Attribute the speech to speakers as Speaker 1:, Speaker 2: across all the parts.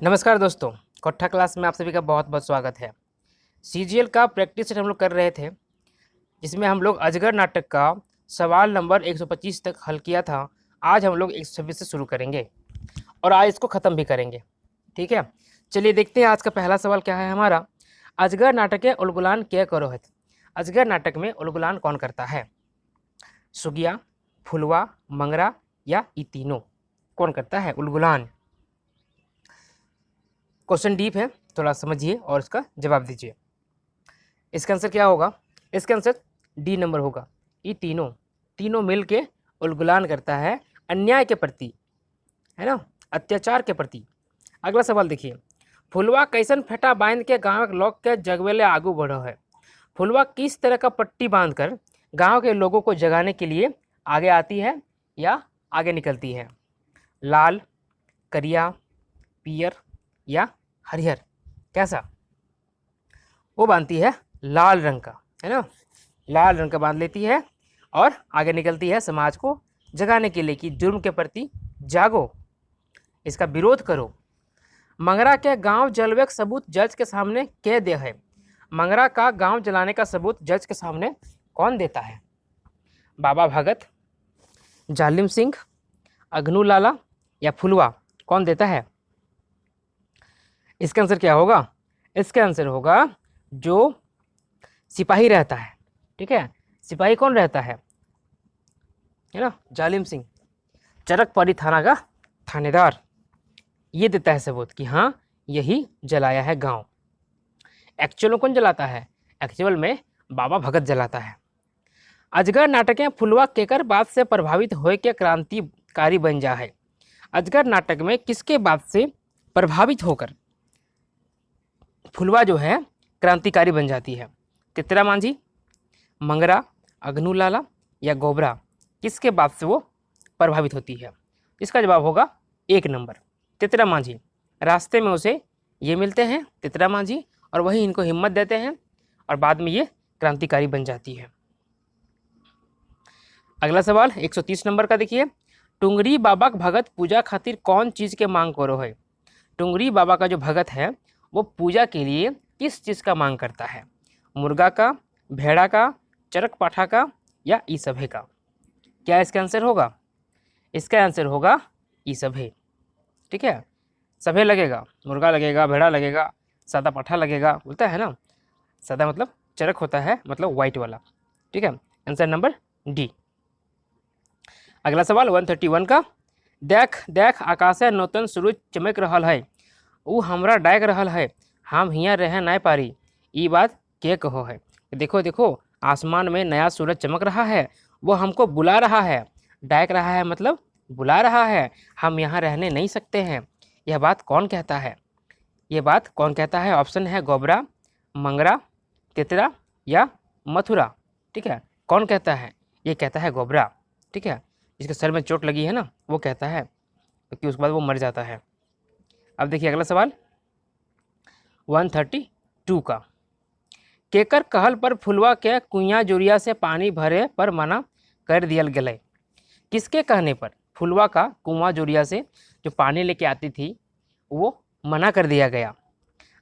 Speaker 1: नमस्कार दोस्तों, कट्ठा क्लास में आप सभी का बहुत बहुत स्वागत है। सीजीएल का प्रैक्टिस सेट हम लोग कर रहे थे, जिसमें हम लोग अजगर नाटक का सवाल नंबर 125 तक हल किया था। आज हम लोग 126 से शुरू करेंगे और आज इसको ख़त्म भी करेंगे। ठीक है, चलिए देखते हैं आज का पहला सवाल क्या है हमारा। अजगर नाटक के उलगुलान क्या करो है। अजगर नाटक में उलगुलान कौन करता है? सुगिया, फुलवा, मंगरा या ई तीनों? कौन करता है उलगुलान? क्वेश्चन डीप है, थोड़ा समझिए और इसका जवाब दीजिए। इसका आंसर क्या होगा? इसका आंसर डी नंबर होगा। ये तीनों मिल के उलगुलान करता है अन्याय के प्रति, है ना, अत्याचार के प्रति। अगला सवाल देखिए। फुलवा कैसन फेटा बांध के गांव के लोग के जगवेले आगू बढ़ो है। फुलवा किस तरह का पट्टी बांधकर गांव के लोगों को जगाने के लिए आगे आती है या आगे निकलती है? लाल, करिया, पियर या हरिहर? कैसा? वो बांधती है लाल रंग का, है ना, लाल रंग का बांध लेती है और आगे निकलती है समाज को जगाने के लिए कि जुर्म के प्रति जागो, इसका विरोध करो। मंगरा के गांव जलवे का सबूत जज के सामने क्या दे है? मंगरा का गांव जलाने का सबूत जज के सामने कौन देता है? बाबा भगत, जालिम सिंह, अग्नू लाला या फुलवा? कौन देता है? इसका आंसर क्या होगा? इसका आंसर होगा जो सिपाही रहता है। ठीक है, सिपाही कौन रहता है ना, जालिम सिंह, चरकपड़ी थाना का थानेदार। ये देता है सबूत कि हाँ यही जलाया है गांव। एक्चुअल में कौन जलाता है? एक्चुअल में बाबा भगत जलाता है। अजगर नाटक में फुलवा केकर बात से प्रभावित हो के क्रांतिकारी बन जा है। अजगर नाटक में किसके बात से प्रभावित होकर फुलवा जो है क्रांतिकारी बन जाती है? तितरा मांझी, मंगरा, अग्नू लाला या गोबरा? किसके बात से वो प्रभावित होती है? इसका जवाब होगा एक नंबर, तितरा मांझी। रास्ते में उसे ये मिलते हैं तितरा मांझी और वही इनको हिम्मत देते हैं और बाद में ये क्रांतिकारी बन जाती है। अगला सवाल 130 नंबर का देखिए। टुंगरी बाबा का भगत पूजा खातिर कौन चीज़ के मांग करो है? टुंगरी बाबा का जो भगत है वो पूजा के लिए किस चीज़ का मांग करता है? मुर्गा का, भेड़ा का, चरक पाठा का या ई सभे का? क्या इसका आंसर होगा? इसका आंसर होगा ई सभे। ठीक है, सभे लगेगा, मुर्गा लगेगा, भेड़ा लगेगा, सादा पाठा लगेगा, बोलता है ना। सादा मतलब चरक होता है, मतलब वाइट वाला। ठीक है, आंसर नंबर डी। अगला सवाल 131 का। देख देख आकाशे नूतन सूरज चमक रहा है, वो हमरा डाक रहा है, हम हियाँ रह नहीं पारी, ये बात के कहो है? देखो देखो, आसमान में नया सूरज चमक रहा है, वो हमको बुला रहा है। डाक रहा है मतलब बुला रहा है, हम यहाँ रहने नहीं सकते हैं। यह बात कौन कहता है? ये बात कौन कहता है? ऑप्शन है गोबरा, मंगरा, तितरा या मथुरा। ठीक है, कौन कहता है? ये कहता है गोबरा। ठीक है, जिसके सर में चोट लगी है ना, वो कहता है, क्योंकि उसके बाद वो मर जाता है। अब देखिए अगला सवाल 132 का। केकर कहल पर फुलवा के कुइया जोरिया से पानी भरे पर मना कर दियल गए? किसके कहने पर फुलवा का कुआं जोरिया से जो पानी लेके आती थी वो मना कर दिया गया?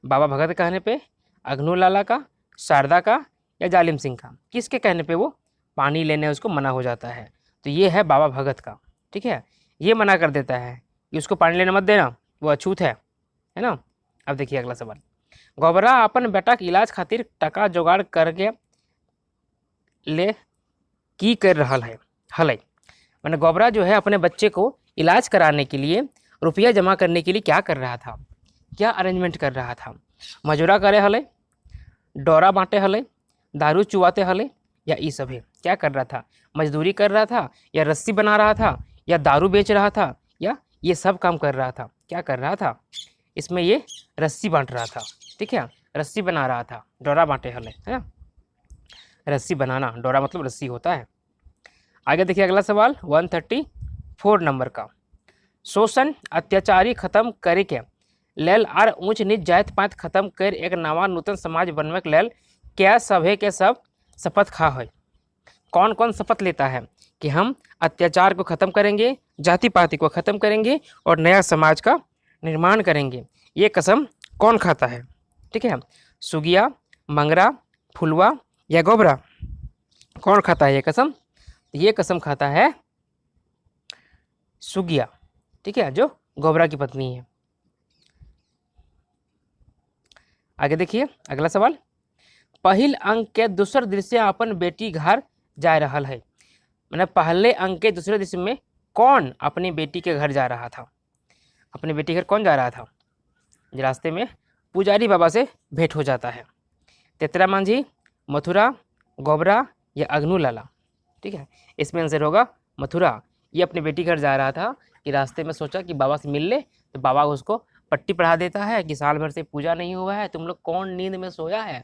Speaker 1: बाबा भगत के कहने पे, अग्नू लाला का, शारदा का या जालिम सिंह का? किसके कहने पे वो पानी लेने उसको मना हो जाता है? तो ये है बाबा भगत का। ठीक है, ये मना कर देता है कि उसको पानी लेने मत देना, वो अछूत है ना। अब देखिए अगला सवाल। गोबरा अपन बेटा के इलाज खातिर टका जुगाड़ करके ले की कर रहा है हल? मैंने गोबरा जो है अपने बच्चे को इलाज कराने के लिए रुपया जमा करने के लिए क्या कर रहा था? क्या अरेंजमेंट कर रहा था? मजूरा करे हले, डोरा बांटे हले, दारू चुवाते हले या ई सभे? क्या कर रहा था? मजदूरी कर रहा था या रस्सी बना रहा था या दारू बेच रहा था या ये सब काम कर रहा था? क्या कर रहा था? इसमें ये रस्सी बांट रहा था। ठीक है, रस्सी बना रहा था, डोरा बांटे हले, है ना, रस्सी बनाना, डोरा मतलब रस्सी होता है। आगे देखिए अगला सवाल 134 नंबर का। शोषण अत्याचारी खत्म करे के लेल और ऊंच नीच जात पात खत्म कर एक नवा नूतन समाज बनवे के लेल क्या सभे के सब शपथ खा है? कौन कौन शपथ लेता है कि हम अत्याचार को ख़त्म करेंगे, जाति पाति को ख़त्म करेंगे और नया समाज का निर्माण करेंगे? ये कसम कौन खाता है? ठीक है, सुगिया, मंगरा, फुलवा या गोबरा, कौन खाता है ये कसम? ये कसम खाता है सुगिया, ठीक है, जो गोबरा की पत्नी है। आगे देखिए अगला सवाल। पहिल अंक के दूसर दृश्य अपन बेटी घर जा रहल है। मैंने पहले अंक के दूसरे दृश्य में कौन अपनी बेटी के घर जा रहा था? अपनी बेटी घर कौन जा रहा था? रास्ते में पुजारी बाबा से भेंट हो जाता है। तेतरा मांझी, मथुरा, गोबरा या अग्नू लाला, ठीक है, इसमें आंसर होगा मथुरा। ये अपनी बेटी घर जा रहा था कि रास्ते में सोचा कि बाबा से मिल ले, तो बाबा उसको पट्टी पढ़ा देता है कि साल भर से पूजा नहीं हुआ है, तुम लोग कौन नींद में सोया है,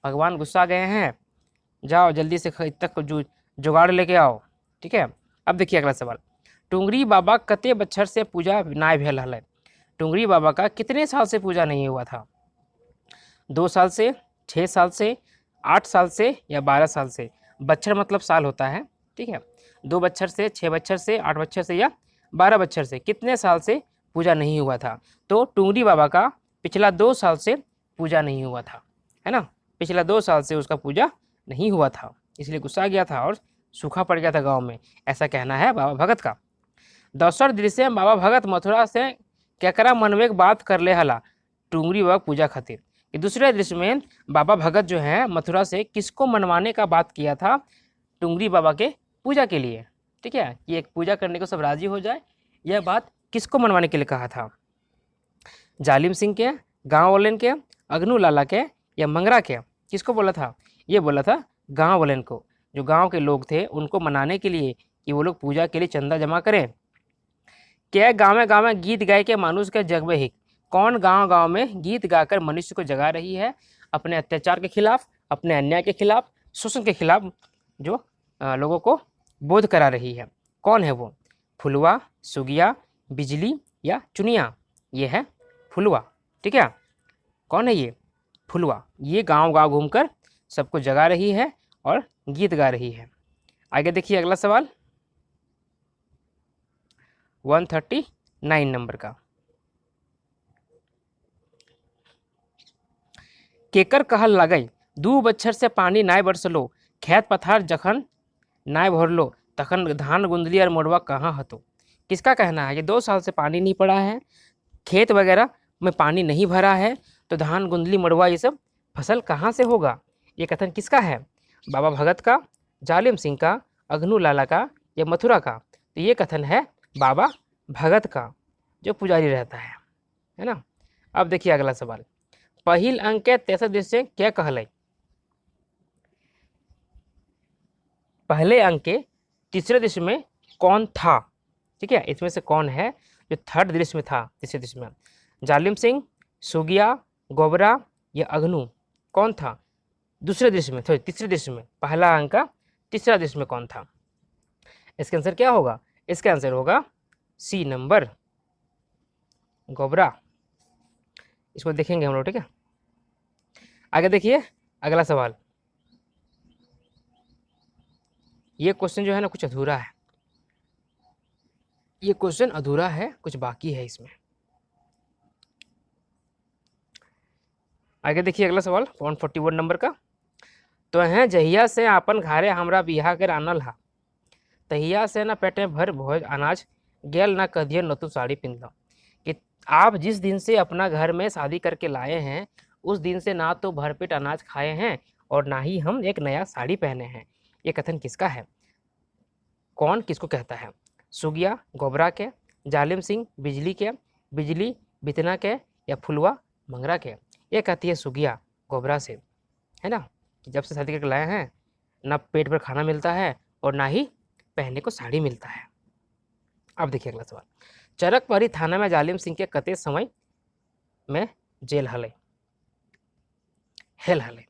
Speaker 1: भगवान गुस्सा गए हैं, जाओ जल्दी से तक जुगाड़ लेके आओ। ठीक है, अब देखिए अगला सवाल। टुंगरी बाबा कते बच्छर से पूजा नाय भेल हल? टुंगरी बाबा का कितने साल से पूजा नहीं हुआ था? 2 साल से, 6 साल से, 8 साल से या 12 साल से? बच्छर मतलब साल होता है, ठीक है, 2 बच्छर से, 6 बच्छर से, 8 बच्छर से या 12 बच्छर से कितने साल से पूजा नहीं हुआ था? तो टुंगरी बाबा का पिछला 2 साल से पूजा नहीं हुआ था, है ना, पिछला 2 साल से उसका पूजा नहीं हुआ था, इसलिए गुस्सा गया था और सूखा पड़ गया था गांव में, ऐसा कहना है बाबा भगत का। दोसर दृश्य में बाबा भगत मथुरा से केकरा मनवे के बात कर ले हला टुंगरी बाबा पूजा खातिर? कि दूसरे दृश्य में बाबा भगत जो है मथुरा से किसको मनवाने का बात किया था टुंगरी बाबा के पूजा के लिए? ठीक है, कि एक पूजा करने को सब राजी हो जाए, यह बात किसको मनवाने के लिए कहा था? जालिम सिंह के, गांव वालेन के, अग्नू लाला के या मंगरा के? किसको बोला था? ये बोला था गांव वालेन को, जो गांव के लोग थे उनको मनाने के लिए कि वो लोग पूजा के लिए चंदा जमा करें। क्या गाँव गाँव गीत गाय के मानुष के जगवे हिक? कौन गांव गांव में गीत गाकर मनुष्य को जगा रही है अपने अत्याचार के खिलाफ, अपने अन्याय के खिलाफ, शोषण के खिलाफ, जो लोगों को बोध करा रही है? कौन है वो? फुलवा, सुगिया, बिजली या चुनिया? ये है फुलवा, ठीक है, कौन है ये? फुलवा। ये गांव गांव घूमकर सबको जगा रही है और गीत गा रही है। आगे देखिए अगला सवाल 139 नंबर का। केकर कहल लागई 2 बच्छर से पानी नाय बरसलो, खेत पथार जखन नाय भरलो, तखन धान गुंदली और मोड़वा कहाँ हतो? किसका कहना है? ये 2 साल से पानी नहीं पड़ा है, खेत वगैरह में पानी नहीं भरा है, तो धान गुंदली मड़वा ये सब फसल कहाँ से होगा? ये कथन किसका है? बाबा भगत का, जालिम सिंह का, अग्नू लाला का या मथुरा का? तो ये कथन है बाबा भगत का, जो पुजारी रहता है ना। अब देखिए अगला सवाल। पहिल अंक के तेसर दृश्य क्या कहलाई? पहले अंक के तीसरे दृश्य में कौन था? ठीक है, इसमें से कौन है जो थर्ड दृश्य में था? तीसरे दृश्य में जालिम सिंह, सुगिया, गोबरा या अग्नू, कौन था दूसरे दृश्य में? सॉरी तीसरे दृश्य में, पहला अंक का तीसरा दृश्य में कौन था? इसका आंसर क्या होगा? इसका आंसर होगा सी नंबर, गोबरा। इसको देखेंगे हम लोग, ठीक है। आगे देखिए अगला सवाल। ये क्वेश्चन जो है ना कुछ अधूरा है, ये क्वेश्चन अधूरा है, कुछ बाकी है इसमें। आगे देखिए अगला सवाल 141 नंबर का। तो है जहिया से आपन घरे हमरा बिहा के आनल हा, तहिया से ना पेटे भर भोज अनाज गेल ना कदिए नतु साड़ी पिंधल। कि आप जिस दिन से अपना घर में शादी करके लाए हैं उस दिन से ना तो भरपेट अनाज खाए हैं और ना ही हम एक नया साड़ी पहने हैं। ये कथन किसका है? कौन किसको कहता है? सुगिया गोबरा के, जालिम सिंह बिजली के, बिजली बितना के या फुलवा मंगरा के? ये कहती है सुगिया गोबरा से, है ना, कि जब से शादी करके लाए हैं ना पेट भर खाना मिलता है और ना ही पहनने को साड़ी मिलता है। अब देखिए अगला सवाल। चरकपरी थाना में जालिम सिंह के कते समय में जेल हले? हेल हले।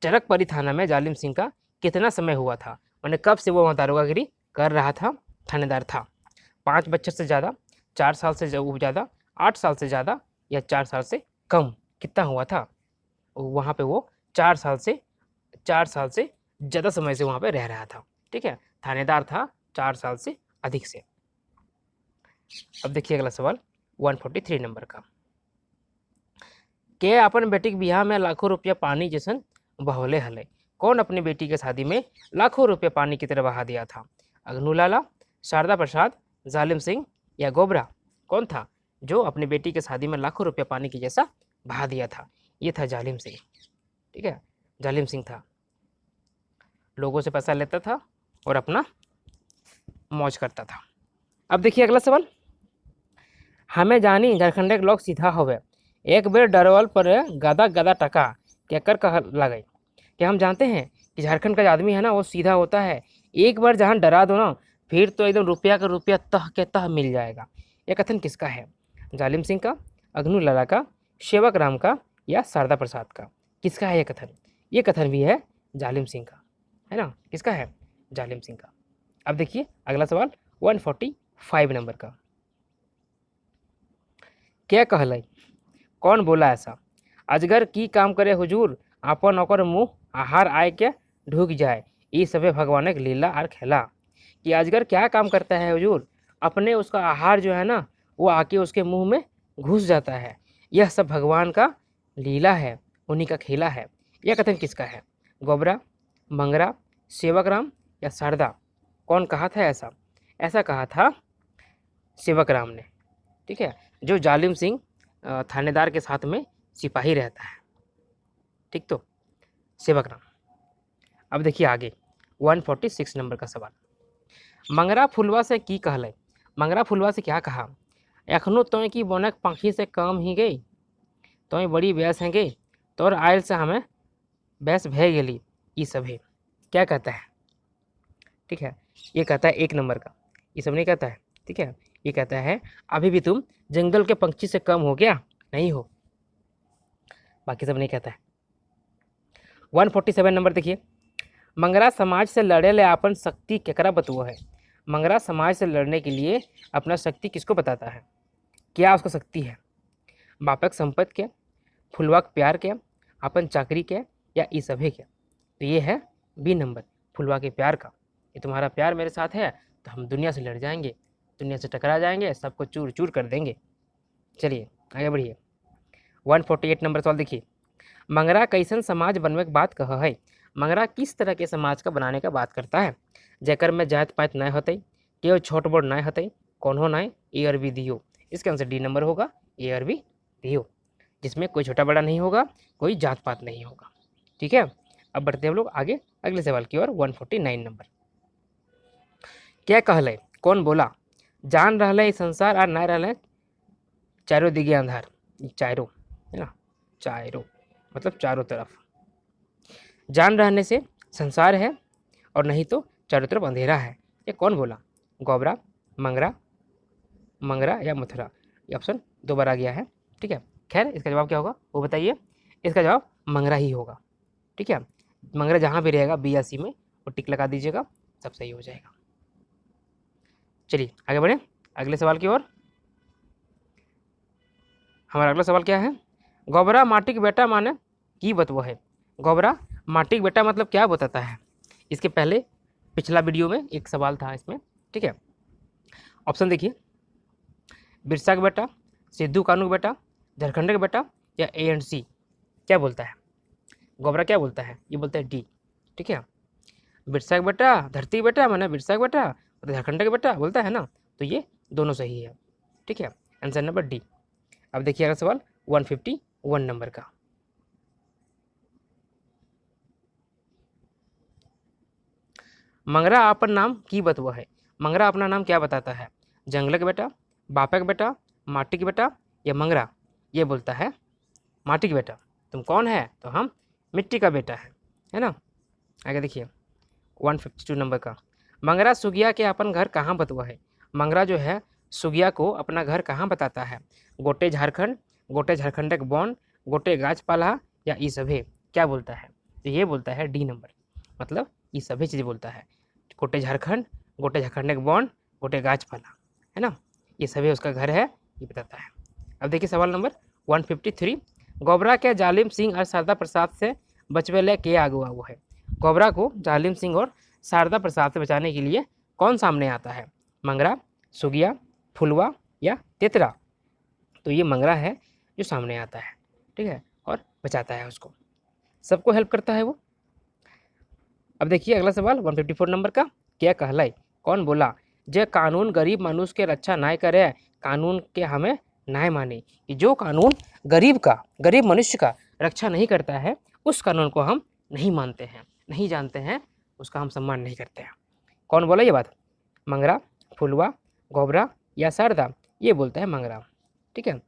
Speaker 1: चरकपरी थाना में जालिम सिंह का कितना समय हुआ था? मैंने कब से वो वहाँ दारोगागिरी कर रहा था, थानेदार था? 5 बच्चों से ज़्यादा, 4 साल से ज़्यादा, 8 साल से ज़्यादा या 4 साल से कम? कितना हुआ था वहाँ पे? वो 4 साल से ज़्यादा समय से वहाँ पे रह रहा था, ठीक है, थानेदार था 4 साल से अधिक से। अब देखिए अगला सवाल 143 नंबर का। के अपन बेटी के बियाह में लाखों रुपया पानी जैसन बहौले हले। कौन अपनी बेटी के शादी में लाखों रुपया पानी की तरह बहा दिया था? अग्नू लाला, शारदा प्रसाद, जालिम सिंह या गोबरा? कौन था जो अपनी बेटी के शादी में लाखों रुपया पानी की जैसा बहा दिया था? ये था जालिम सिंह। ठीक है, जालिम सिंह था। लोगों से पैसा लेता था और अपना मौज करता था। अब देखिए अगला सवाल। हमें जानी झारखंड के लोग सीधा होवे, एक बेर डरवल पर गदा गदा टका केकर कह लगे। क्या हम जानते हैं कि झारखंड का जो आदमी है ना वो सीधा होता है। एक बार जहाँ डरा दो ना फिर तो एकदम रुपया का रुपया तह के तह मिल जाएगा। यह कथन किसका है? जालिम सिंह का, अग्नू लाला का, सेवक राम का या शारदा प्रसाद का? किसका है ये कथन? ये कथन भी है जालिम सिंह का, है ना। किसका है? जालिम सिंह का। अब देखिए अगला सवाल 145 नंबर का। क्या कहलाई? कौन बोला ऐसा? अजगर की काम करे हुजूर, आपन ओकर मुँह आहार आय के ढूक जाए, ये सभे भगवान के लीला और खेला। कि अजगर क्या काम करता है हुजूर? अपने उसका आहार जो है ना वो आके उसके मुंह में घुस जाता है। यह सब भगवान का लीला है, उन्हीं का खेला है। यह कथन किसका है? गोबरा, मंगरा, सेवक राम या शारदा? कौन कहा था ऐसा? ऐसा कहा था सेवक राम ने। ठीक है, जो जालिम सिंह थानेदार के साथ में सिपाही रहता है। ठीक, तो सेवक राम। अब देखिए आगे 146 नंबर का सवाल। मंगरा फुलवा से की कहले? मंगरा फुलवा से क्या कहा? एखनो तो की बनक पाखी से कम ही गई, तो बड़ी बैस है गई, तोर आयल से हमें बैस भे गेली, ये सब है। क्या कहता है? ठीक है, ये कहता है 1 नंबर का, ये सब नहीं कहता है। ठीक है, ये कहता है अभी भी तुम जंगल के पंछी से कम हो क्या? नहीं हो। बाकी सब नहीं कहता है। 147 नंबर देखिए। मंगरा समाज से लड़े ले अपन शक्ति केकरा बतुओ है? मंगरा समाज से लड़ने के लिए अपना शक्ति किसको बताता है? क्या उसका शक्ति है? बापक संपत्ति के, फुलवा के प्यार के, अपन चाकरी के या ई सभे के? तो ये है बी नंबर, फुलवा के प्यार का। ये तुम्हारा प्यार मेरे साथ है तो हम दुनिया से लड़ जाएंगे, दुनिया से टकरा जाएंगे, सबको चूर चूर कर देंगे। चलिए आगे बढ़िए। 148 नंबर सवाल देखिए। मंगरा कैसन समाज बनवे के बात कह है? मंगरा किस तरह के समाज का बनाने का बात करता है? जेकर में जात पात न होते, केव छोट बड़ न होते, कौन हो न ए और बी दियो? इसका आंसर डी नंबर होगा, ए और बी दियो, जिसमें कोई छोटा बड़ा नहीं होगा, कोई जात पात नहीं होगा। ठीक है, अब बढ़ते हैं हम लोग आगे अगले सवाल की ओर। 149 नंबर। क्या कहले? कौन बोला? जान रहा संसार और न रहा चारों दिगे अंधार। चारों है ना, चारों मतलब चारों तरफ। जान रहने से संसार है और नहीं तो चारों तरफ अंधेरा है। ये कौन बोला? गोबरा, मंगरा, मंगरा या मथुरा? ये ऑप्शन 2 बार आ गया है। ठीक है, खैर इसका जवाब क्या होगा वो बताइए। इसका जवाब मंगरा ही होगा। ठीक है, मंगरा जहाँ भी रहेगा बी या सी में वो टिक लगा दीजिएगा, सब सही हो जाएगा। चलिए आगे बढ़े अगले सवाल की ओर। हमारा अगला सवाल क्या है? गोबरा माटी के बेटा माने की बतवो है? गोबरा माटी के बेटा मतलब क्या बताता है? इसके पहले पिछला वीडियो में एक सवाल था इसमें। ठीक है, ऑप्शन देखिए। बिरसा का बेटा, सिद्धू कानू का बेटा, झारखंड का बेटा या ए एंड सी? क्या बोलता है गोबरा? क्या बोलता है? ये बोलता है डी। ठीक है, बिरसा का बेटा, धरती का बेटा माने बिरसा का बेटा, और झारखंड का बेटा बोलता है ना, तो ये दोनों सही है। ठीक है, आंसर नंबर डी। अब देखिए अगला सवाल 151 नंबर का। मंगरा अपन नाम की बतवा है? मंगरा अपना नाम क्या बताता है? जंगल का बेटा, बापा का बेटा, माटी का बेटा या मंगरा? ये बोलता है माटी का बेटा। तुम कौन है? तो हम मिट्टी का बेटा है ना। आगे देखिए 152 नंबर का। मंगरा सुगिया के अपन घर कहाँ बतवा है? मंगरा जो है सुगिया को अपना घर कहाँ बताता है? गोटे झारखंड, गोटे झारखंड के बौन, गोटे गाछ पाला या ई सभे? क्या बोलता है? तो ये बोलता है डी नंबर, मतलब ये सभी चीज़ बोलता है। गोटे झारखंड, गोटे झारखंड के बौन, गोटे गाछ पाला, है ना, ये सभी उसका घर है, ये बताता है। अब देखिए सवाल नंबर 153। गोबरा के जालिम सिंह और शारदा प्रसाद से बचवे ले के आगुआ वो है? गोबरा को जालिम सिंह और शारदा प्रसाद से बचाने के लिए कौन सामने आता है? मंगरा, सुगिया, फुलवा या तेतरा? तो ये मंगरा है जो सामने आता है। ठीक है, और बचाता है उसको, सबको हेल्प करता है वो। अब देखिए अगला सवाल 154 नंबर का, क्या कहलाए, कौन बोला, जे कानून गरीब मनुष्य के रक्षा नाय करे, कानून के हमें नाय माने, कि जो कानून गरीब मनुष्य का रक्षा नहीं करता है उस कानून को हम नहीं मानते हैं, नहीं जानते हैं, उसका हम सम्मान नहीं करते हैं। कौन बोला ये बात, मंगरा, फुलवा, गोबरा या शारदा, ये बोलता है मंगरा, ठीक है,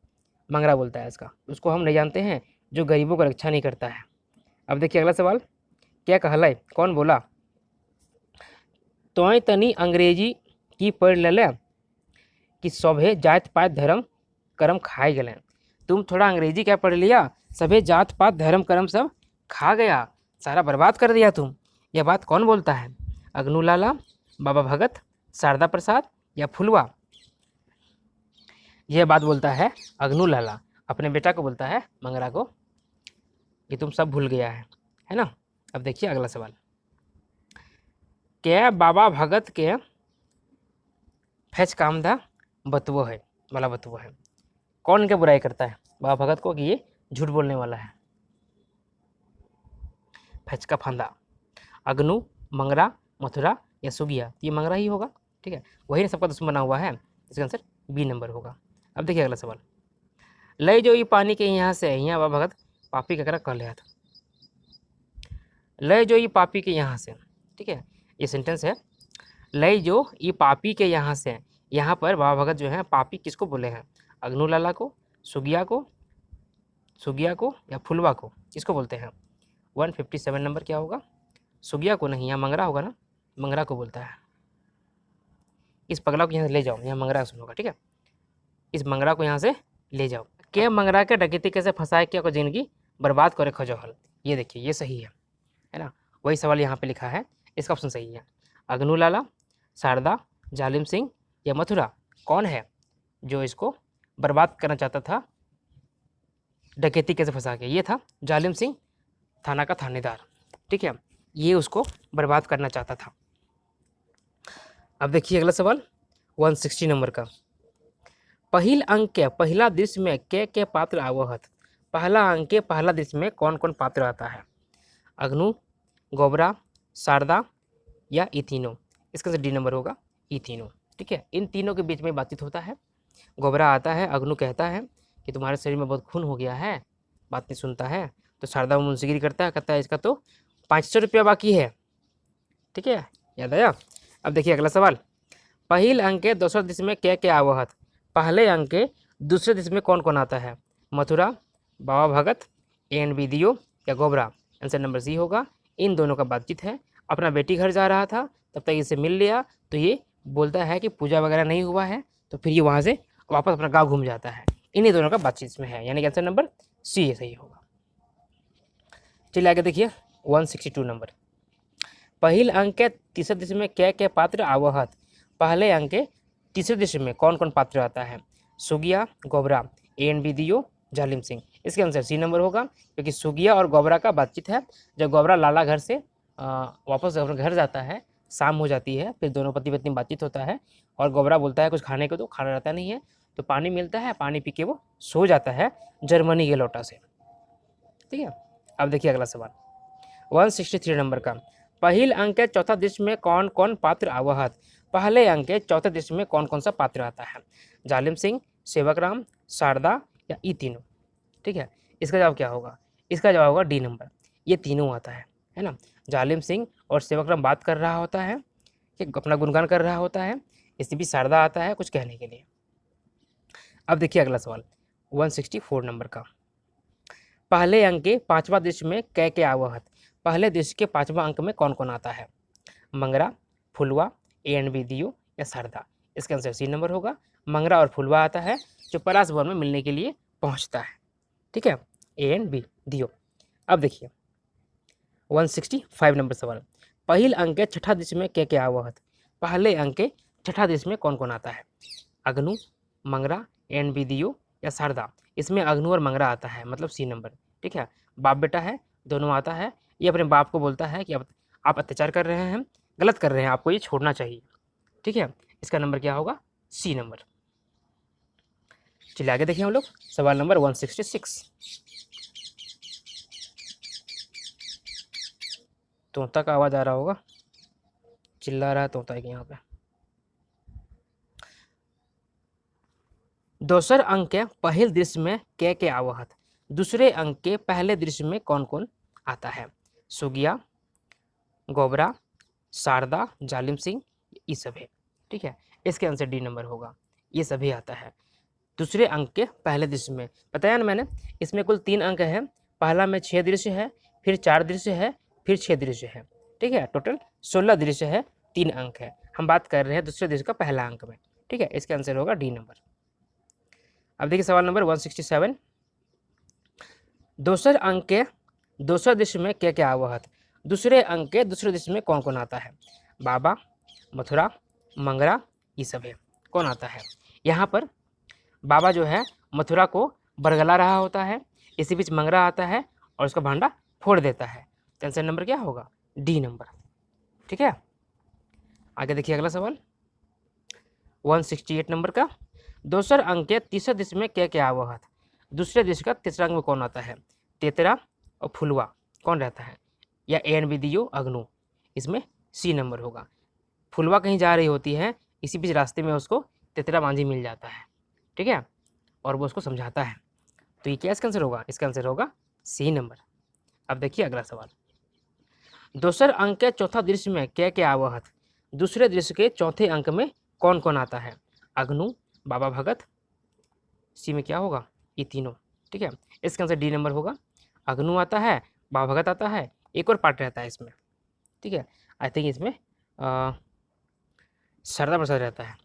Speaker 1: मंगरा बोलता है इसका, उसको हम नहीं जानते हैं जो गरीबों का रक्षा नहीं करता है। अब देखिए अगला सवाल, क्या कहलाए, कौन बोला, तोय तनी अंग्रेजी की पढ़ ले कि सभे जात पात धर्म कर्म खाए गए, तुम थोड़ा अंग्रेजी क्या पढ़ लिया, सभे जात पात धर्म कर्म सब खा गया, सारा बर्बाद कर दिया तुम। यह बात कौन बोलता है, अग्नूलाला, बाबा भगत, शारदा प्रसाद या फुलवा। यह बात बोलता है अग्नूलाला, अपने बेटा को बोलता है मंगरा को कि तुम सब भूल गया है ना। अब देखिए अगला सवाल, क्या बाबा भगत के फैच कामधा बतवो है, वाला बतवो है, कौन इनके बुराई करता है बाबा भगत को कि ये झूठ बोलने वाला है। फैच का फंदा, अग्नु, मंगरा, मथुरा या सुगिया, ये मंगरा ही होगा, ठीक है, वही ने सबका दुश्मन बना हुआ है, इसका आंसर बी नंबर होगा। अब देखिए अगला सवाल, लय जो ये पानी के यहाँ से, यहाँ बाबा भगत पापी ककरा कह लिया था, लय जो ये पापी के यहाँ से, ठीक है, ये सेंटेंस है, लय जो ये पापी के यहाँ से, यहाँ पर बाबा भगत जो है पापी किसको बोले हैं, अग्नुलाला को, सुगिया को या फुलवा को, किसको बोलते हैं। 157 नंबर क्या होगा, सुगिया को नहीं, यहाँ मंगरा होगा ना, मंगरा को बोलता है। इस पगला को यहाँ से ले जाओ, यहाँ मंगरा सुनोगा, ठीक है, इस मंगरा को यहाँ से ले जाओ। के मंगरा के डकैती कैसे फंसाए क्या को जिंदगी बर्बाद करे खजोहल, ये देखिए ये सही है ना, वही सवाल यहाँ पे लिखा है, इसका ऑप्शन सही है। अग्नुलाला, शारदा, जालिम सिंह या मथुरा, कौन है जो इसको बर्बाद करना चाहता था डकैती कैसे फंसा के, ये था जालिम सिंह, थाना का थानेदार, ठीक है, ये उसको बर्बाद करना चाहता था। अब देखिए अगला सवाल 160 नंबर का, पहिल अंक के पहला दृश्य में के पात्र आवहत, पहला अंक के पहला दृश्य में कौन कौन पात्र आता है, अग्नु, गोबरा, शारदा या ई तीनों, इसका डी नंबर होगा ई तीनों, ठीक है, इन तीनों के बीच में बातचीत होता है। गोबरा आता है, अग्नु कहता है कि तुम्हारे शरीर में बहुत खून हो गया है, बात नहीं सुनता है, तो शारदा मुंशीगिरी करता है, कहता है इसका तो 500 रुपया बाकी है, ठीक है, याद आया। अब देखिए अगला सवाल, पहिल अंक के दूसरे दृश्य में क्या आवहत, पहले अंक के दूसरे दृश्य में कौन कौन आता है, मथुरा, बाबा भगत, एन बी दियो या गोबरा, आंसर नंबर सी होगा। इन दोनों का बातचीत है, अपना बेटी घर जा रहा था तब तक इसे मिल लिया, तो ये बोलता है कि पूजा वगैरह नहीं हुआ है, तो फिर ये वहाँ से वापस अपना गांव घूम जाता है, इन्हीं दोनों का बातचीत में है, यानी कि आंसर नंबर सी सही होगा। चलिए आगे देखिए 162 नंबर, पहिल अंक के तीसरे दृश्य में क्या पात्र आवहत, पहले अंक के तीसरे दृश्य में कौन कौन पात्र आता है, सुगिया, गोबरा, एन बी दियो, जालिम सिंह, इसके आंसर सी नंबर होगा, क्योंकि सुगिया और गोबरा का बातचीत है, जब गोबरा लाला घर से वापस अपने घर जाता है, शाम हो जाती है, फिर दोनों पति पत्नी बातचीत होता है, और गोबरा बोलता है कुछ खाने को, तो खाना रहता नहीं है, तो पानी मिलता है, पानी पी के वो सो जाता है जर्मनी के लोटा से, ठीक है। अब देखिए अगला सवाल 163 नंबर का, पहिल अंक के चौथा दृश्य में कौन कौन पात्र आवहत, पहले अंक के चौथे दृश्य में कौन कौन सा पात्र आता है, जालिम सिंह, सेवकराम, शारदा या ई तीनों, ठीक है, इसका जवाब क्या होगा, इसका जवाब होगा डी नंबर, ये तीनों आता है ना, जालिम सिंह और सेवकराम बात कर रहा होता है, कि अपना गुणगान कर रहा होता है, इसमें भी शारदा आता है कुछ कहने के लिए। अब देखिए अगला सवाल 164 नंबर का, पहले अंक के पांचवा दृश्य में के आवहत, पहले दृश्य के पांचवा अंक में कौन कौन आता है, मंगरा, फुलवा, एन बी दियो या शारदा, इसका आंसर सी नंबर होगा। मंगरा और फुलवा आता है जो पलाश भवन में मिलने के लिए पहुंचता है, ठीक है, एन बी दियो। अब देखिए 165 नंबर सवाल, पहिल अंक के छठा दृश्य में क्या आवहत, पहले अंक के छठा दृश्य में कौन कौन आता है, अग्नु, मंगरा, एन बी दियो या शारदा, इसमें अग्नु और मंगरा आता है, मतलब सी नंबर, ठीक है, बाप बेटा है, दोनों आता है, ये अपने बाप को बोलता है कि आप अत्याचार कर रहे हैं, गलत कर रहे हैं, आपको ये छोड़ना चाहिए, ठीक है, इसका नंबर क्या होगा, सी नंबर। चलिए आगे देखें हम लोग सवाल नंबर 166, तोता का आवाज़ आ रहा होगा, चिल्ला रहा है तोता एक यहाँ पे। दोसर अंक के पहिल दृश्य में के आवहत, दूसरे अंक के पहले दृश्य में कौन कौन आता है? सुगिया, गोबरा, शारदा, जालिम सिंह, ये सब है। ठीक है, इसके आंसर डी नंबर होगा, ये सभी आता है दूसरे अंक के पहले दृश्य में। बताया ना मैंने, इसमें कुल 3 अंक है, पहला में 6 दृश्य है, फिर 4 दृश्य है, फिर 6 दृश्य है। ठीक है, टोटल 16 दृश्य है, 3 अंक है। हम बात कर रहे हैं दूसरे दृश्य का पहला अंक में। ठीक है, इसका आंसर होगा डी नंबर। अब देखिए सवाल नंबर 167, दोसर अंक के दोसर दृश्य में क्या आवहत, दूसरे अंक के दूसरे दृश्य में कौन कौन आता है? बाबा, मथुरा, मंगरा, ये सब है। कौन आता है यहाँ पर? बाबा जो है मथुरा को बरगला रहा होता है, इसी बीच मंगरा आता है और उसका भांडा फोड़ देता है। तो आंसर नंबर क्या होगा? D number. ठीक है, आगे देखिए अगला सवाल 168 नंबर का, दोसर अंक के तीसरे दृश्य में क्या आवहत, दूसरे दृश्य का तीसरा अंक में कौन आता है? तेतरा और फुलवा कौन रहता है? या एन बी दियो अग्नु, इसमें सी नंबर होगा। फुलवा कहीं जा रही होती है, इसी बीच रास्ते में उसको तेतरा मांझी मिल जाता है। ठीक है, और वो उसको समझाता है। तो ये क्या इसका आंसर होगा? इसका आंसर होगा सी नंबर। अब देखिए अगला सवाल, दोसर अंक के चौथा दृश्य में क्या आवहत, दूसरे दृश्य के चौथे अंक में कौन कौन आता है? अग्नु, बाबा भगत, सी में क्या होगा? ये तीनों। ठीक है, इसका आंसर डी नंबर होगा। अग्नु आता है, बाबा भगत आता है, एक और पार्ट रहता है इसमें। ठीक है, आई थिंक इसमें शारदा प्रसाद रहता है।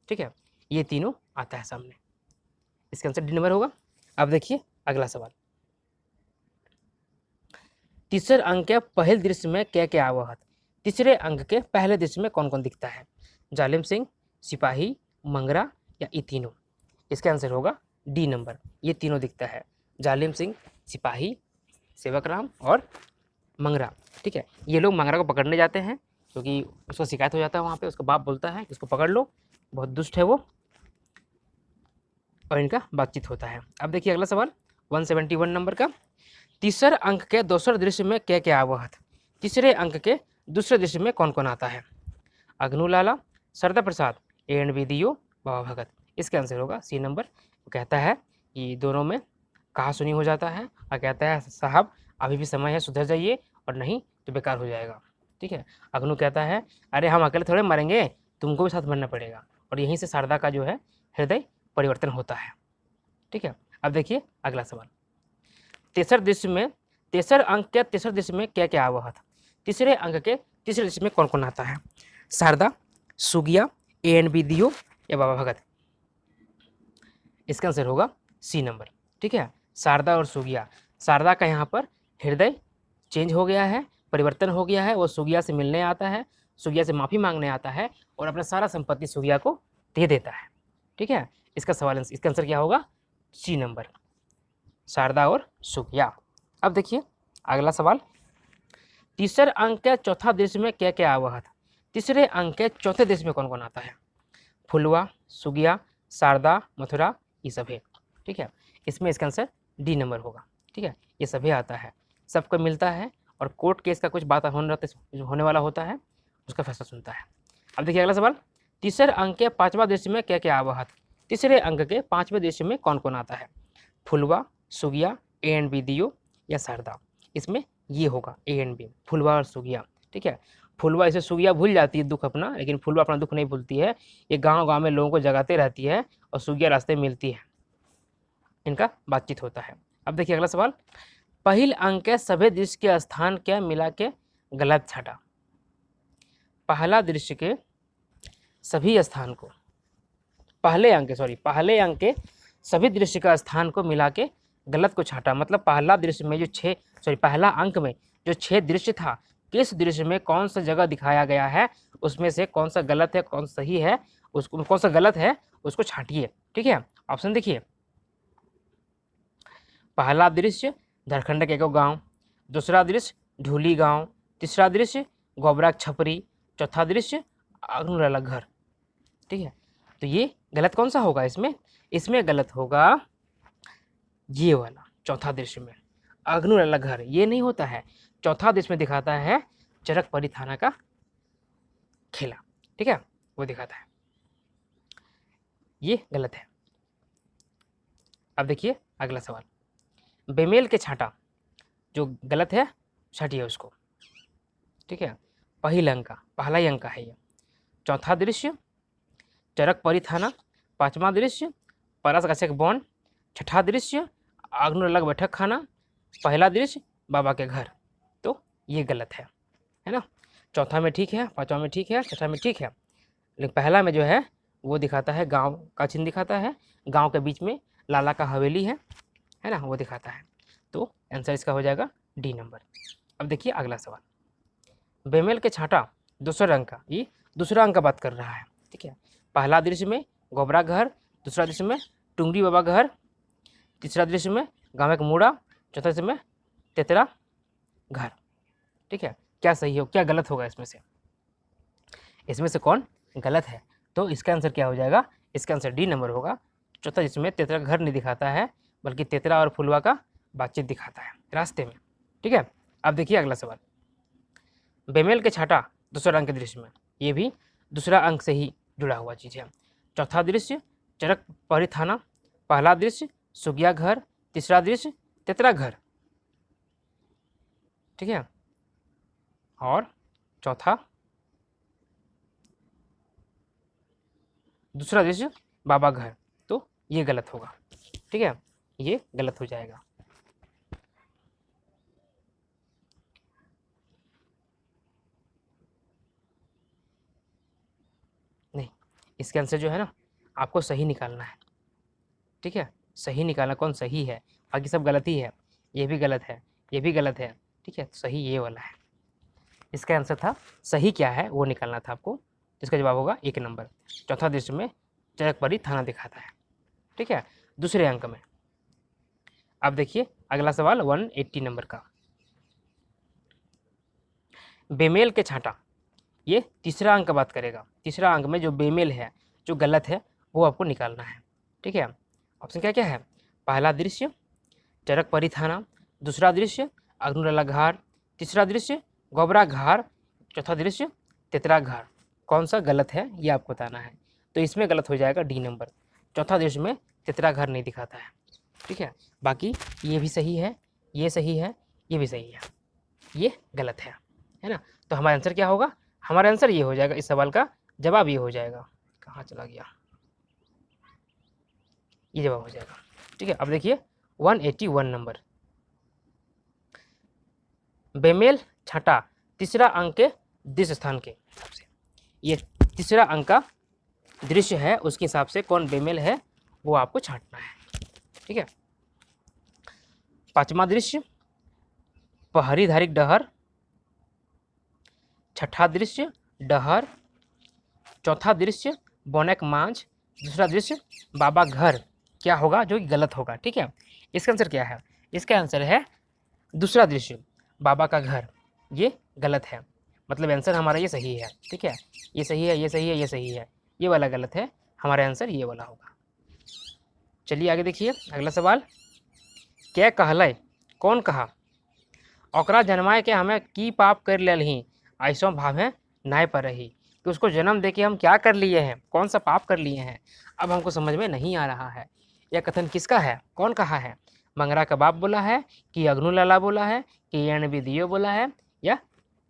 Speaker 1: ठीक है, ये तीनों आता है सामने, इसका आंसर डी नंबर होगा। अब देखिए अगला सवाल, तीसरे अंक के पहले दृश्य में क्या आवहत, तीसरे अंक के पहले दृश्य में कौन कौन दिखता है? जालिम सिंह, सिपाही, मंगरा या ये तीनों? इसका आंसर होगा डी नंबर, ये तीनों दिखता है, जालिम सिंह, सिपाही, सेवक राम और मंगरा। ठीक है, ये लोग मंगरा को पकड़ने जाते हैं क्योंकि उसको शिकायत हो जाता है वहाँ पे, उसका बाप बोलता है कि उसको पकड़ लो, बहुत दुष्ट है वो, और इनका बातचीत होता है। अब देखिए अगला सवाल 171 नंबर का, तीसरे अंक के दूसरे दृश्य में क्या आवहत, तीसरे अंक के दूसरे दृश्य में कौन कौन आता है? अग्नुलाला, सरदा प्रसाद, एन बी दियो, बाबा भगत। इसका आंसर होगा सी नंबर। वो कहता है कि दोनों में कहा सुनी हो जाता है और कहता है साहब अभी भी समय है, सुधर जाइए और नहीं तो बेकार हो जाएगा। ठीक है, अग्नु कहता है अरे हम अकेले थोड़े मरेंगे, तुमको भी साथ मरना पड़ेगा, और यहीं से शारदा का जो है हृदय परिवर्तन होता है। ठीक है, अब देखिए अगला सवाल, तीसरे दृश्य में तीसरे अंक के तीसरे दृश्य में क्या आवहत, तीसरे अंक के तीसरे दृश्य में कौन कौन आता है? शारदा, सुगिया, एन बी दियो या बाबा भगत? इसका आंसर होगा सी नंबर। ठीक है, शारदा और सुगिया। शारदा का यहाँ पर हृदय चेंज हो गया है, परिवर्तन हो गया है, वो सुगिया से मिलने आता है, सुगिया से माफ़ी मांगने आता है और अपना सारा संपत्ति सुगिया को दे देता है। ठीक है, इसका सवाल इसका आंसर क्या होगा? सी नंबर, शारदा और सुगिया। अब देखिए अगला सवाल, तीसरे अंक के चौथा दृश्य में क्या आवहत, तीसरे अंक के चौथे दृश्य में कौन कौन आता है? फुलवा, सुगिया, शारदा, मथुरा, ये सब है। ठीक है, इसमें इसका आंसर डी नंबर होगा। ठीक है, ये सभी आता है, सबको मिलता है और कोर्ट केस का कुछ बात होने वाला होता है, उसका फैसला सुनता है। अब देखिए अगला सवाल, तीसरे अंक के पांचवा दृश्य में क्या आवहत, तीसरे अंक के पांचवें दृश्य में कौन कौन आता है? फुलवा, सुगिया, ए एंड बी दियो या शारदा? इसमें ये होगा ए एंड बी, फुलवा और सुगिया। ठीक है, फुलवा इसे सुगिया भूल जाती है दुख अपना, लेकिन फुलवा अपना दुख नहीं भूलती है, ये गांव-गांव में लोगों को जगाते रहती है और सुगिया रास्ते में मिलती है, इनका बातचीत होता है। अब देखिए अगला सवाल, पहिल अंक के सभी दृश्य के स्थान क्या मिला के गलत छाटा? पहला दृश्य के सभी स्थान को, पहले अंक के सभी दृश्य का स्थान को मिला के गलत को छाटा। मतलब पहला दृश्य में जो पहला अंक में जो 6 दृश्य था, किस दृश्य में कौन सा जगह दिखाया गया है, उसमें से कौन सा गलत है कौन सही है, उसको कौन सा गलत है उसको छाटिए। ठीक है, ऑप्शन देखिए, पहला दृश्य झारखंड के एक गांव, दूसरा दृश्य ढूली गांव, तीसरा दृश्य गोबरा छपरी, चौथा दृश्य अग्नुलाला घर। ठीक है, तो ये गलत कौन सा होगा? इसमें गलत होगा ये वाला, चौथा दृश्य में अग्नुलाला घर। ये नहीं होता है, चौथा दृश्य में दिखाता है चरक परिथाना का खेला, ठीक है, वो दिखाता है। ये गलत है। अब देखिए अगला सवाल, बेमेल के छांटा, जो गलत है छाटिए उसको, ठीक है। पहला ही अंक है ये। चौथा दृश्य चरक परिथाना, पांचवा दृश्य परस गछक बन, छठा दृश्य आग्नो लग बैठक खाना, पहला दृश्य बाबा के घर। तो ये गलत है ना। चौथा में ठीक है, पांचवा में ठीक है, छठा में ठीक है, लेकिन पहला में जो है वो दिखाता है गांव का चिन्ह दिखाता है, गांव के बीच में लाला का हवेली है ना, वो दिखाता है। तो आंसर इसका हो जाएगा डी नंबर। अब देखिए अगला सवाल, बेमेल के छांटा दूसरा अंक का, ये दूसरा अंक का बात कर रहा है, ठीक है। पहला दृश्य में गोबरा घर, दूसरा दृश्य में टुंगरी बाबा घर, तीसरा दृश्य में गाँव एक मूड़ा, चौथा दृश्य में तेतरा घर, ठीक है। क्या सही हो क्या गलत होगा इसमें से? इसमें से कौन गलत है? तो इसका आंसर क्या हो जाएगा? इसका आंसर डी नंबर होगा। चौथा जिसमें तेतरा घर नहीं दिखाता है, बल्कि तेतरा और फुलवा का बातचीत दिखाता है रास्ते में, ठीक है। अब देखिए अगला सवाल, बेमेल के छाटा दूसरा अंक के दृश्य में, ये भी दूसरा अंक से ही जुड़ा हुआ चीज़ है। चौथा दृश्य चरक परिथाना, पहला दृश्य सुगिया घर, तीसरा दृश्य तेतरा घर, ठीक है, और चौथा दूसरा दृश्य बाबा घर। तो ये गलत होगा, ठीक है, ये गलत हो जाएगा। नहीं, इसके आंसर जो है ना आपको सही निकालना है, ठीक है, सही निकालना। कौन सही है? बाकी सब गलत ही है, ये भी गलत है, ये भी गलत है, ठीक है, तो सही ये वाला है। इसका आंसर था, सही क्या है वो निकालना था आपको, जिसका जवाब होगा 1 नंबर। चौथा दृश्य में चरकपरी थाना दिखाता है, ठीक है, दूसरे अंक में। अब देखिए अगला सवाल 180 नंबर का, बेमेल के छांटा, ये तीसरा अंक बात करेगा। तीसरा अंक में जो बेमेल है, जो गलत है, वो आपको निकालना है, ठीक है। ऑप्शन क्या क्या है? पहला दृश्य चरक परिथाना, दूसरा दृश्य अग्नुलला घाट, तीसरा दृश्य गोबरा घाट, चौथा दृश्य तेतरा घाट। कौन सा गलत है ये आपको बताना है। तो इसमें गलत हो जाएगा डी नंबर। चौथा दृश्य में तेतरा घर नहीं दिखाता है, ठीक है। बाकी ये भी सही है, ये सही है, ये भी सही है, ये गलत है ना। तो हमारा आंसर क्या होगा? हमारा आंसर ये हो जाएगा, इस सवाल का जवाब ये हो जाएगा। कहाँ चला गया? ये जवाब हो जाएगा, ठीक है। अब देखिए 181 नंबर, बेमेल छठा तीसरा अंक के दृश्य स्थान के हिसाब से, ये तीसरा अंक का दृश्य है, उसके हिसाब से कौन बेमेल है वो आपको छांटना है, ठीक है। पांचवा दृश्य पहरी धारिक डहर, छठा दृश्य डहर, चौथा दृश्य बोनेक मांझ, दूसरा दृश्य बाबा घर। क्या होगा? जो कि गलत होगा, ठीक है। इसका आंसर क्या है? इसका आंसर है दूसरा दृश्य बाबा का घर। ये गलत है, मतलब आंसर हमारा ये सही है, ठीक है। ये सही है, ये सही है, ये सही है, ये वाला गलत है, हमारा आंसर ये वाला होगा। चलिए आगे देखिए अगला सवाल, क्या कहलै? कौन कहा? ओकरा जन्माए के हमें की पाप कर लेलही, ऐसो भावे नाय पर रही, कि उसको जन्म दे के हम क्या कर लिए हैं, कौन सा पाप कर लिए हैं, अब हमको समझ में नहीं आ रहा है। यह कथन किसका है? कौन कहा है? मंगरा का बाप बोला है, कि अग्नु लाला बोला है, कि एन बी दियो बोला है, या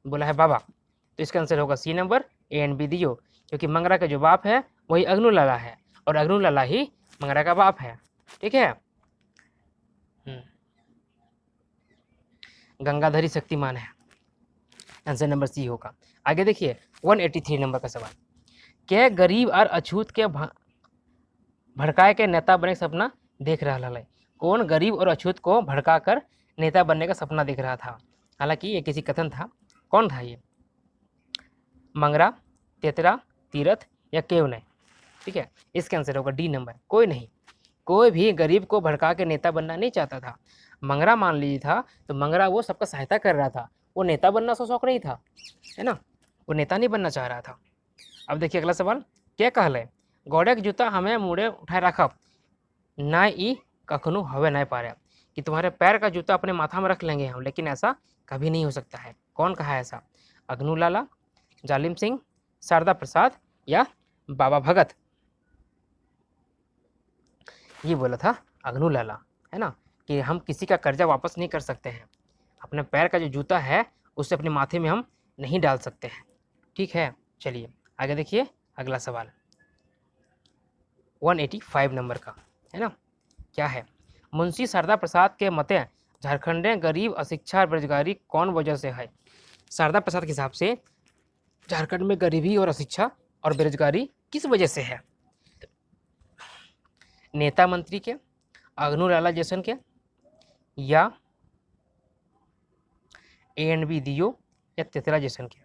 Speaker 1: बोला है बाबा? तो इसका आंसर होगा सी नंबर, एन बी दियो, क्योंकि मंगरा का जो बाप है वही अग्नु लाला है, और अग्नु लाला ही मंगरा का बाप है, ठीक है। गंगाधरी शक्तिमान है, आंसर नंबर सी होगा। आगे देखिए 183 नंबर का सवाल, क्या गरीब और अछूत के भड़काए के नेता बने का सपना देख रहा है? कौन गरीब और अछूत को भड़का कर नेता बनने का सपना देख रहा था? हालांकि ये किसी कथन था, कौन था ये? मंगरा, तेतरा, तीरथ या केव ने, ठीक है। इसका आंसर होगा डी नंबर, कोई नहीं। कोई भी गरीब को भड़का के नेता बनना नहीं चाहता था। मंगरा मान लीजिए था, तो मंगरा वो सबका सहायता कर रहा था, वो नेता बनना सो शौक नहीं था, है ना, वो नेता नहीं बनना चाह रहा था। अब देखिए अगला सवाल, क्या कहले? गौड़े के जूता हमें मुड़े उठाए रखब, ना ई कखनू हवे नहीं पा रहे, कि तुम्हारे पैर का जूता अपने माथा में रख लेंगे हम, लेकिन ऐसा कभी नहीं हो सकता है। कौन कहा ऐसा? अग्नू लाला, जालिम सिंह, शारदा प्रसाद या बाबा भगत? ये बोला था अग्नू लाला, है ना, कि हम किसी का कर्जा वापस नहीं कर सकते हैं, अपने पैर का जो जूता है उससे अपने माथे में हम नहीं डाल सकते हैं। ठीक है, चलिए आगे देखिए अगला सवाल 185 नंबर का, है ना, क्या है? मुंशी शारदा प्रसाद के मते झारखंड में गरीब, अशिक्षा और बेरोजगारी कौन वजह से है? शारदा प्रसाद के हिसाब से झारखंड में गरीबी और अशिक्षा और बेरोजगारी किस वजह से है? नेता मंत्री के, अग्नू लाला जैसन के, या ANB दियो, या तेतरा जैसन के?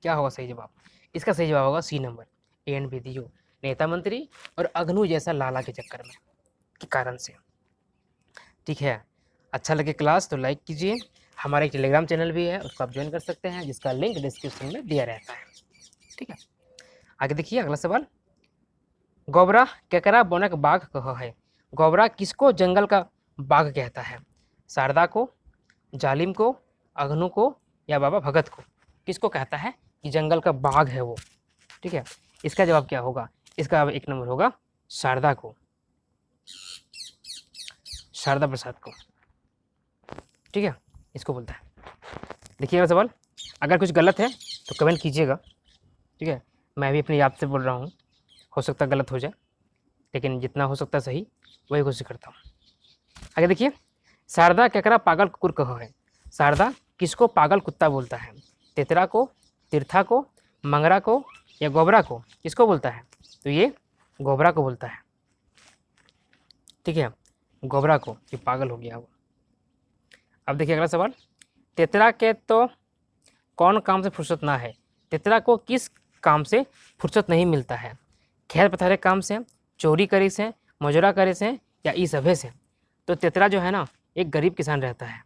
Speaker 1: क्या होगा सही जवाब? इसका सही जवाब होगा सी नंबर, ANB दियो, नेता मंत्री और अग्नू जैसा लाला के चक्कर में के कारण से। ठीक है, अच्छा लगे क्लास तो लाइक कीजिए। हमारा एक टेलीग्राम चैनल भी है, उसको आप ज्वाइन कर सकते हैं, जिसका लिंक डिस्क्रिप्शन में दिया रहता है। ठीक है, आगे देखिए अगला सवाल, गोबरा केकरा बनक बाघ कह है? गोबरा किसको जंगल का बाघ कहता है? शारदा को, जालिम को, अग्नू को, या बाबा भगत को? किसको कहता है कि जंगल का बाघ है वो? ठीक है, इसका जवाब क्या होगा? इसका जवाब 1 नंबर होगा शारदा को, शारदा प्रसाद को। ठीक है, इसको बोलता है। देखिएगा सवाल, अगर कुछ गलत है तो कमेंट कीजिएगा। ठीक है, मैं भी अपनी याद से बोल रहा हूँ, हो सकता गलत हो जाए, लेकिन जितना हो सकता सही वही कोशिश करता हूँ। आगे देखिए, शारदा केकरा पागल कुकुर कहो है? शारदा किसको पागल कुत्ता बोलता है? तेतरा को, तीर्था को, मंगरा को, या गोबरा को? किसको बोलता है? तो ये गोबरा को बोलता है। ठीक है, गोबरा को, ये पागल हो गया वो। अब देखिए अगला सवाल, तेतरा के तो कौन काम से फुर्सत ना है? तेतरा को किस काम से फुर्सत नहीं मिलता है? खेत पथारे काम से, चोरी करे से, मजूरा करे से, या ई सभे से? तो तेतरा जो है ना, एक गरीब किसान रहता है,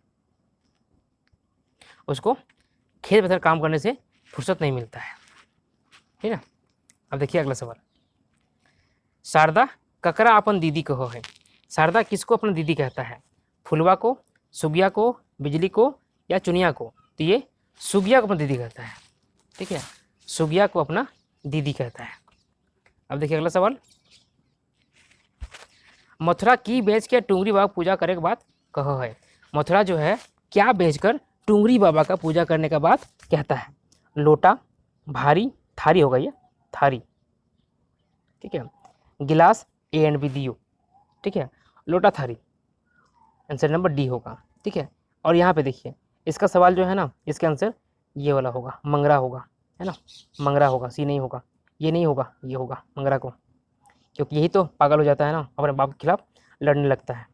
Speaker 1: उसको खेत पथारे काम करने से फुर्सत नहीं मिलता है। ठीक है, अब देखिए अगला सवाल, शारदा ककरा अपन दीदी कहो है? शारदा किसको अपना दीदी कहता है? फुलवा को, सुगिया को, बिजली को, या चुनिया को? तो ये सुगिया को अपना दीदी कहता है। ठीक है, सुगिया को अपना दीदी कहता है। अब देखिए अगला सवाल, मथुरा की बेच के टुंगरी बाबा पूजा करे के बाद कहो है? मथुरा जो है क्या बेचकर टुंगरी बाबा का पूजा करने के बाद कहता है? लोटा, भारी, थारी होगा ये, थारी। ठीक है, गिलास, ANB दियो। ठीक है, लोटा, थारी, आंसर नंबर डी होगा। ठीक है, और यहाँ पे देखिए इसका सवाल जो है ना, इसका आंसर ये वाला होगा, मंगरा होगा, है ना, मंगरा होगा, सी नहीं होगा, ये नहीं होगा, ये होगा मंगरा को, क्योंकि यही तो पागल हो जाता है ना, अपने बाप के खिलाफ लड़ने लगता है।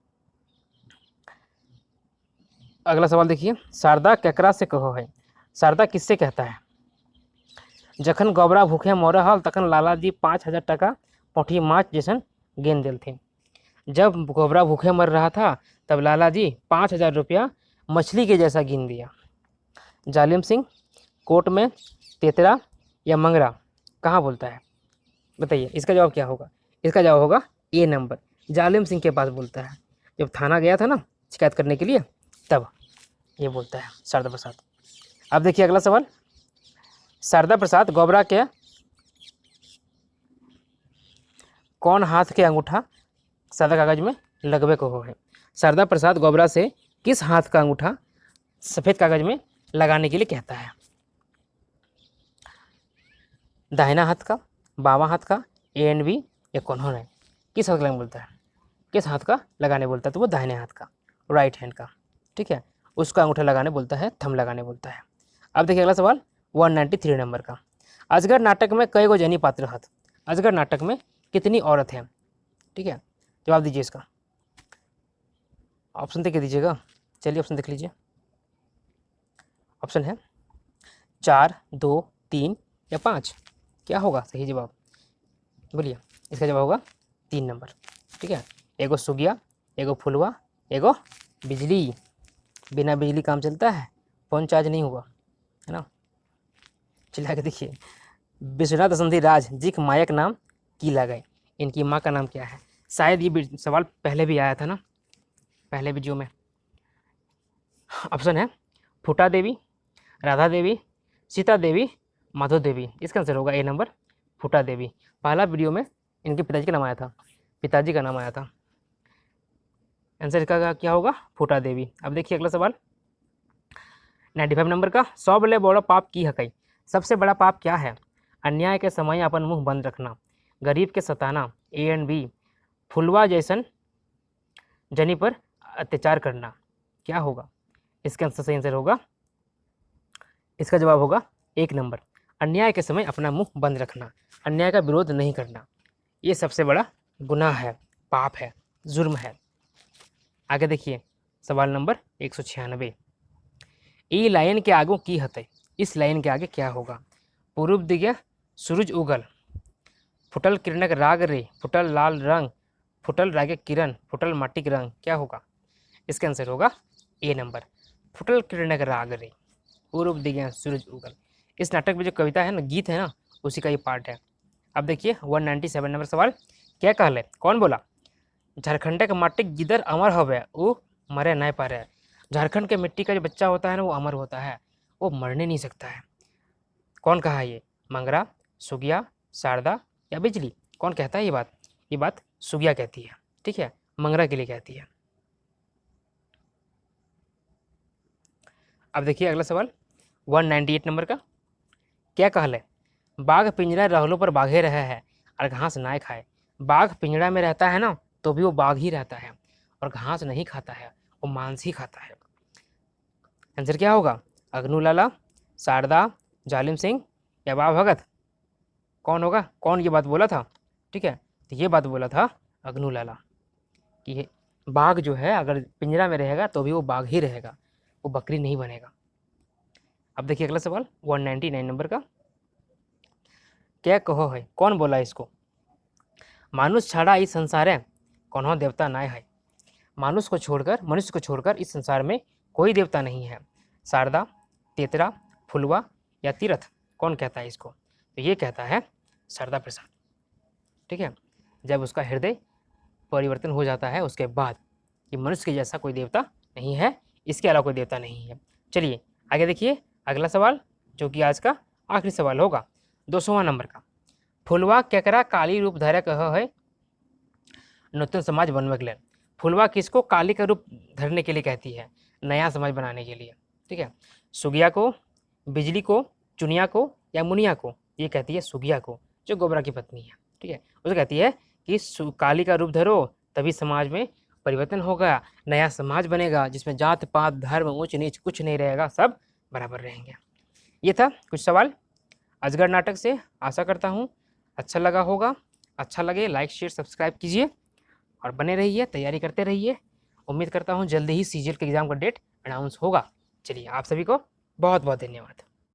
Speaker 1: अगला सवाल देखिए, शारदा केकरा से कहो है? शारदा किससे कहता है? जखन गोबरा भूखे मरे हल तखन लालाजी 5,000 टका पोठी माछ जैसन गेंद दिल थे। जब गोबरा भूखे मर रहा था तब लालाजी 5,000 रुपया मछली के जैसा गिन दिया। जालिम सिंह कोर्ट में, तेतरा या मंगरा कहाँ बोलता है? बताइए इसका जवाब क्या होगा? इसका जवाब होगा A नंबर, जालिम सिंह के पास बोलता है। जब थाना गया था ना शिकायत करने के लिए, तब ये बोलता है शारदा प्रसाद। अब देखिए अगला सवाल, शारदा प्रसाद गोबरा के कौन हाथ के अंगूठा सादा कागज में लगवे को हो है? शारदा प्रसाद गोबरा से किस हाथ का अंगूठा सफ़ेद कागज में लगाने के लिए कहता है? दाहिना हाथ का, बावां हाथ का, ANB या कौन है? किस हाथ का लगाने बोलता है? किस हाथ का लगाने बोलता है? तो वो दाहिने हाथ का, राइट हैंड का। ठीक है, उसका अंगूठा लगाने बोलता है, थंब लगाने बोलता है। अब देखिए अगला सवाल 193 नंबर का, अजगर नाटक में कई गो जनी पात्र हथ? अजगर नाटक में कितनी औरत हैं? ठीक है, जवाब दीजिए इसका, ऑप्शन देख के दीजिएगा। चलिए ऑप्शन देख लीजिए, ऑप्शन है 4, 2, 3 या 5। क्या होगा सही जवाब? बोलिए, इसका जवाब होगा 3 नंबर। ठीक है, एगो सुगिया, एगो फुलवा, एगो बिजली। बिना बिजली काम चलता है? फोन चार्ज नहीं हुआ, है ना। चलिए आगे देखिए, विश्वनाथ संधि राज जी के मायक नाम की लगाए? इनकी माँ का नाम क्या है? शायद ये सवाल पहले भी आया था ना, पहले वीडियो में। ऑप्शन है फूटा देवी, राधा देवी, सीता देवी, माधो देवी। इसका आंसर होगा ए नंबर फूटा देवी। पहला वीडियो में इनके पिताजी का नाम आया था, पिताजी का नाम आया था। आंसर इसका क्या होगा? फूटा देवी। अब देखिए अगला सवाल 95 नंबर का, 100 बड़े बड़ा पाप की हकई। सबसे बड़ा पाप क्या है? अन्याय के समय अपन मुंह बंद रखना, गरीब के सताना, ए एंड बी, फुलवा जैसन जनी पर अत्याचार करना। क्या होगा इसका आंसर? सही आंसर होगा, इसका जवाब होगा 1 नंबर, अन्याय के समय अपना मुंह बंद रखना, अन्याय का विरोध नहीं करना। ये सबसे बड़ा गुनाह है, पाप है, जुर्म है। आगे देखिए सवाल नंबर 196, ई लाइन के आगू की हते। इस लाइन के आगे क्या होगा? पूर्व दिगे सूरज उगल, फुटल किरणक राग रे, फुटल लाल रंग, फुटल रागे किरण, फुटल माटिक रंग। क्या होगा? इसका आंसर होगा ए नंबर, फुटल किरणक राग रे, पूर्व दिगे सूरज उगल। इस नाटक में जो कविता है ना, गीत है ना, उसी का ये पार्ट है। अब देखिए 197 नंबर सवाल, क्या कहले? कौन बोला? झारखंड के माटी गिदर अमर हवे, वो मरे नहीं पा रहे। झारखंड के मिट्टी का जो बच्चा होता है ना, वो अमर होता है, वो मरने नहीं सकता है। कौन कहा ये? मंगरा, सुगिया, शारदा या बिजली? कौन कहता है ये बात? ये बात सुगिया कहती है, ठीक है, मंगरा के लिए कहती है। अब देखिए अगला सवाल 198 नंबर का, क्या कहले? बाघ पिंजरा रहलो पर बाघे रहे है और घास ना खाए। बाघ पिंजरा में रहता है ना, तो भी वो बाघ ही रहता है और घास नहीं खाता है, वो मांस ही खाता है। आंसर क्या होगा? अग्नूलाला, शारदा, जालिम सिंह या बा भगत? कौन होगा? कौन ये बात बोला था? ठीक है, तो ये बात बोला था अग्नूलाला कि बाघ जो है अगर पिंजरा में रहेगा तो भी वो बाघ ही रहेगा, वो बकरी नहीं बनेगा। अब देखिए अगला सवाल 199 नंबर का, क्या कहो है? कौन बोला इसको? मानुष छाड़ा इस संसार है कौन देवता ना है। मनुष्य को छोड़कर इस संसार में कोई देवता नहीं है। शारदा, तेतरा, फुलवा या तीरथ? कौन कहता है इसको? तो ये कहता है शारदा प्रसाद, ठीक है। जब उसका हृदय परिवर्तन हो जाता है उसके बाद कि मनुष्य के जैसा कोई देवता नहीं है, इसके अलावा कोई देवता नहीं है। चलिए आगे देखिए अगला सवाल, जो कि आज का आखिरी सवाल होगा 200वां नंबर का, फुलवा केकरा काली रूप धरे कह है नूतन समाज बनवे के लिए। फुलवा किसको काली का रूप धरने के लिए कहती है? नया समाज बनाने के लिए, ठीक है। सुगिया को, बिजली को, चुनिया को या मुनिया को? ये कहती है सुगिया को, जो गोबरा की पत्नी है, ठीक है। उसे कहती है कि काली का रूप धरो तभी समाज में परिवर्तन होगा, नया समाज बनेगा जिसमें जात पात धर्म ऊंच नीच कुछ नहीं रहेगा, सब बराबर रहेंगे। ये था कुछ सवाल अजगर नाटक से। आशा करता हूँ अच्छा लगा होगा। अच्छा लगे लाइक शेयर सब्सक्राइब कीजिए और बने रहिए, तैयारी करते रहिए। उम्मीद करता हूँ जल्दी ही सीजीएल के एग्ज़ाम का डेट अनाउंस होगा। चलिए आप सभी को बहुत बहुत धन्यवाद।